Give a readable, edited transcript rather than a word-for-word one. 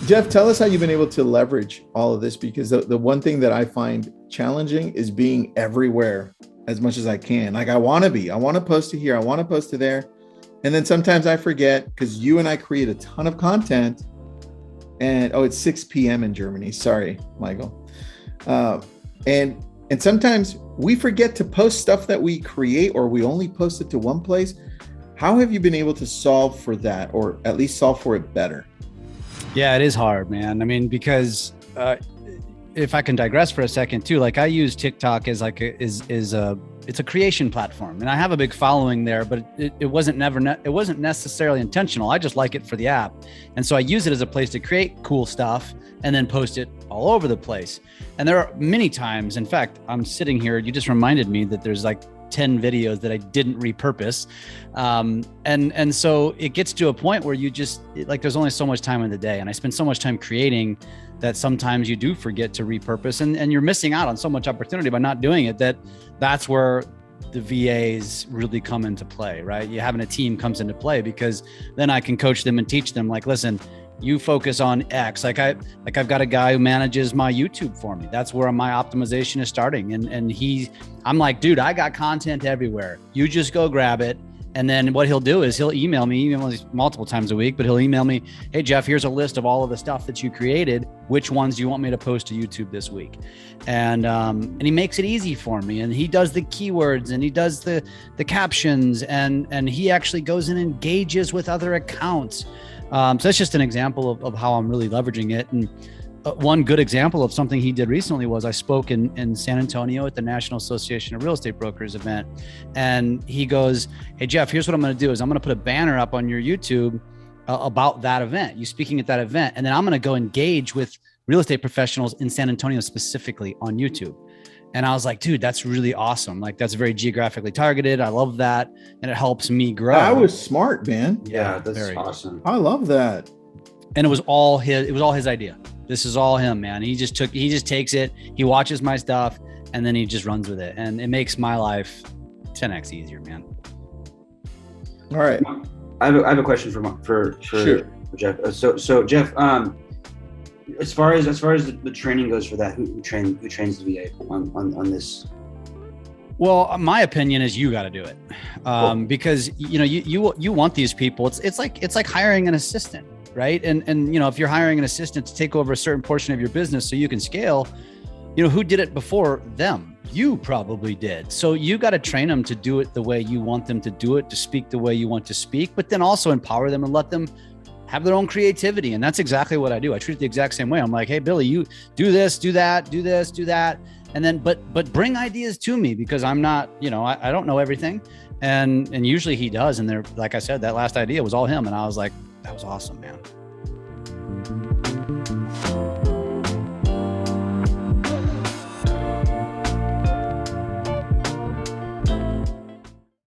Jeff, tell us how you've been able to leverage all of this, because the one thing that I find challenging is being everywhere as much as I can. Like I want to post to here, I want to post to there. And then sometimes I forget because you and I create a ton of content and, it's 6 p.m. in Germany. Sorry, Michael. And sometimes we forget to post stuff that we create, or we only post it to one place. How have you been able to solve for that, or at least solve for it better? Yeah, it is hard, man. I mean, because if I can digress for a second too, like I use TikTok as like it's a creation platform, and I have a big following there, but it wasn't necessarily intentional. I just like it for the app, and so I use it as a place to create cool stuff and then post it all over the place. And there are many times, in fact, I'm sitting here, you just reminded me that there's like 10 videos that I didn't repurpose. And so it gets to a point where you just like, there's only so much time in the day, and I spend so much time creating that sometimes you do forget to repurpose, and you're missing out on so much opportunity by not doing it. That's where the VAs really come into play, right? You having a team comes into play, because then I can coach them and teach them, like, listen, you focus on X. Like I've got a guy who manages my YouTube for me. That's where my optimization is starting. And I'm like, dude, I got content everywhere. You just go grab it. And then what he'll do is he'll email me multiple times a week, but he'll email me, hey, Jeff, here's a list of all of the stuff that you created. Which ones do you want me to post to YouTube this week? And he makes it easy for me. And he does the keywords, and he does the captions, and he actually goes and engages with other accounts. So that's just an example of how I'm really leveraging it. And one good example of something he did recently was I spoke in San Antonio at the National Association of Real Estate Brokers event. And he goes, hey, Jeff, here's what I'm going to do is I'm going to put a banner up on your YouTube about that event, you speaking at that event. And then I'm going to go engage with real estate professionals in San Antonio specifically on YouTube. And I was like, dude, that's really awesome. Like, that's very geographically targeted. I love that. And it helps me grow. That was smart, man. Yeah, that's awesome. I love that. And it was all his idea. This is all him, man. He just takes it. He watches my stuff, and then he just runs with it. And it makes my life 10x easier, man. All right. I have a question for Sure. Jeff. So Jeff, as far as the training goes for that, who trains the VA on this? Well, my opinion is you got to do it, Cool. because you want these people. It's like hiring an assistant, right? And if you're hiring an assistant to take over a certain portion of your business so you can scale, who did it before them? You probably did. So you got to train them to do it the way you want them to do it, to speak the way you want to speak, but then also empower them and let them have their own creativity. And that's exactly what I do. I treat it the exact same way. I'm like, hey, Billy, you do this, do that, do this, do that. And then, but bring ideas to me, because I'm not, I don't know everything. And usually he does. And like I said, that last idea was all him. And I was like, that was awesome, man.